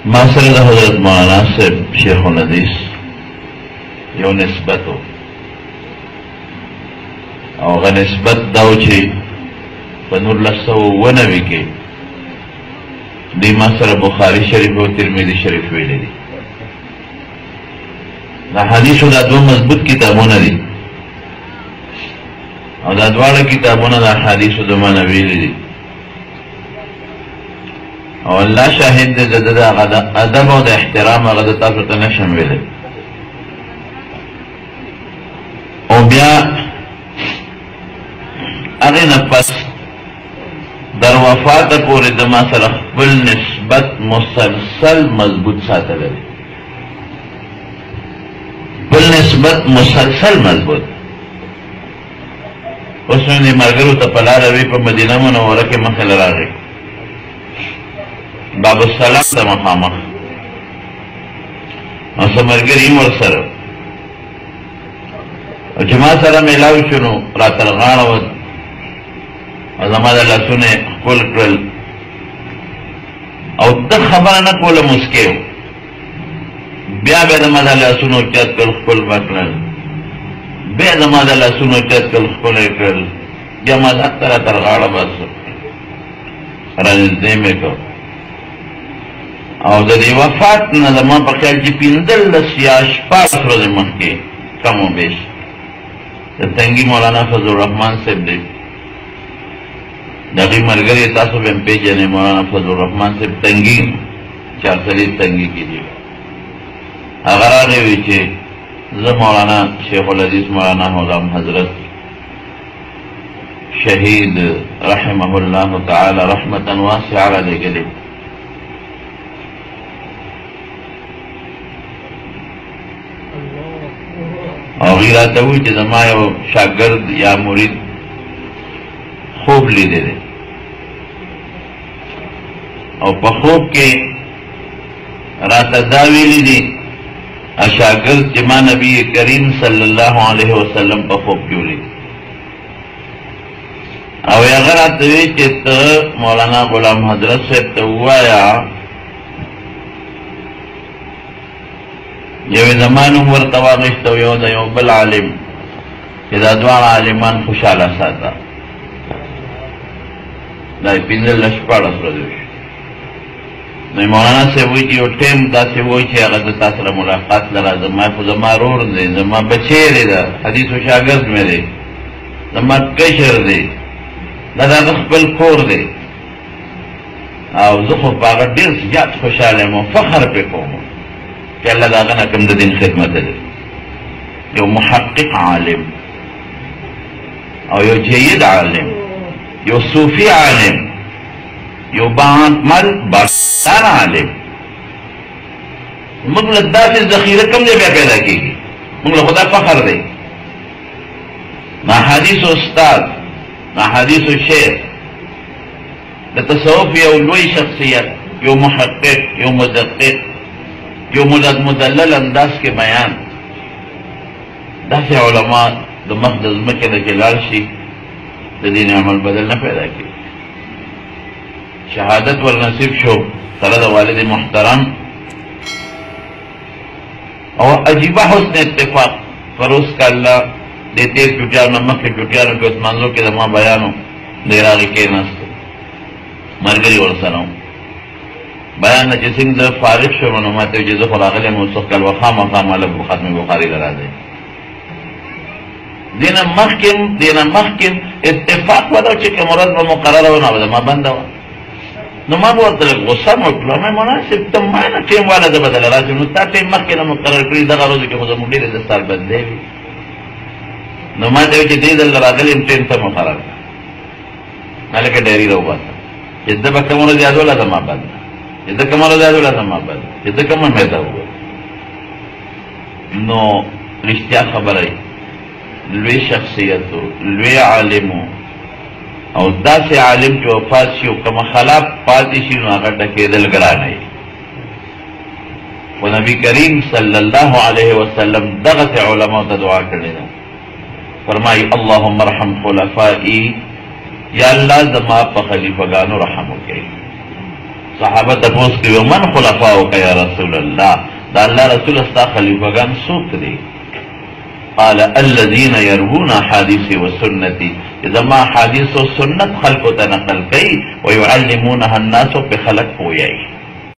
मासरे the हजरत मौलाना से शेख हदीस यो निस्बत हो और निस्बत दाव ची पनूर लसो वनवी के दी मासर बुखारी शरीफ और तिरमिजी शरीफ वेले दी ना हदीस दा दो मजबूत किताबों दी और दा द्वारा किताबों दा हदीस दा माना वेले दी और अल्लाह शाहिद दे जदा अदब और एहतराम अगर तासो तनशम वेले और बिया अरे नफस दर वफात पूरे दमा सर खपल निस्बत मुसलसल मजबूत साथ लगे कुल निस्बत मुसलसल मजबूत उसमें मरगरू तपला रवि पर मदीना मुनव्वरा के मखल रागे बाबू सलाम द मकामा और समरगरी मोर सर और जमा सरा मिलाव चुनो रातर गाणवत और जमाद अल्लाह सुने कुल कुल और तक खबर न कोल मुस्के ब्या बे जमाद अल्लाह सुनो चत कल कुल बकल बे जमाद अल्लाह सुनो चत कल कुल कुल जमाद तरह तर गाड़ बस रंजदे में को और दे वफात न दमा पकड़ जी पिंदल सियाश पास रोज मन के कमो बेश तंगी मौलाना फजल रहमान से दे दगी मरगरी तासो बेम पेजे ने मौलाना फजल रहमान से तंगी चार सरी तंगी कीजिए अगर आगे विचे ज मौलाना शेखुल हदीस मौलाना गुलाम हजरत शहीद रहमहुल्लाह तआला रहमतन वासिआ अलैहि के और इरादा हुई कि जमाया शागिर्द या मुरीद खूब ली दे और बखूब के रात दावेली दी शागिर्द जमा नबी करीम सल्लल्लाहु अलैहि वसल्लम बखूब क्यों ली और अगर आते चित मौलाना गुलाम हजरत से तो हुआ या ये जमान उम्र तवागिश तो यो दयो बल आलिम कि दादवान आलिमान खुशाला साता दाई पिंदल लशपाड़ा प्रदेश नहीं मौलाना से वही थी और टेम दा से वही थी अगर तासरा मुलाकात लगा जमा को जमा रोड दे जमा बचे रे दा हदीस व शागिर्द में दे जमा कैशर दे दादा नखबल खोर दे और जुखो पागा दिल से जात खुशाले मो फखर पे को कि अल्लाह दादा ना कम दिन खिदमत है यो मुहक्किक आलिम और यो जय्यद आलिम यो सूफी आलिम यो बांतमल बासान आलिम मुगल दास जखीरे कम दे पैदा की मुगल खुदा फखर दे ना हदीस उस्ताद ना हदीस शेख तसव्वुफ यो लोई शख्सियत यो मुहक्किक यो मुदक्किक जो मुदल्लल अंदाज के बयान दस उलमा द मखदस में के जलाल शी दीन अमल बदल न पैदा की शहादत वल नसीब शो तरद वालिद मुहतरम और अजीबा हुस्न इत्तेफाक फरोज का अल्लाह देते चुटिया नमक के चुटिया के उस्मानों के दमा बयानों देरा के नस्त मरगरी और सलाम बयान जिसिंग द फारिग शो मनुमाते जिजो खलागले मुस्तकल वखा मकाम वाला खत्म बुखारी लगा दे देना महकिम इत्तेफाक वाला चिके मुराद व मुकर्रर व ना मा बंदा नो मा बोलत गुस्सा मोटलो मैं मुनासिब तुम माना टीम वाला द बदल राज मुस्ता टीम महकिम मुकर्रर करी दगा रोज के खुद मुडी रे दस्तार बंदे नो मा दे जे दे दल रागले टीम त मुकर्रर नाले के डेरी रो बात जिद्द बकमो रे ज्यादा वाला मा बंदा इधर कमाल ज़्यादा समापन इधर कमर में था हुआ नो रिश्ता खबर है लवे शख्सियत हो लवे आलिम हो और दा से आलिम जो वफात शी कम खलाफ पातिशी नो आकर टके दिल करा नहीं वो नबी करीम सल्लल्लाहु अलैहि वसल्लम दग से उलमा का दुआ करने ना फरमाई अल्लाहुम्मा रहम खुलफाई या अल्लाह जमा प खलीफगानो रहम के صحابه تپوس کوي من خلفاؤک یا رسول الله دا الله رسول استا خلیفګان څوک دي؟ قال الذين يروون حديث وسنتي اذا ما حديث و سنت خلق ته نقل کوي ويعلمونها الناس په خلق پوي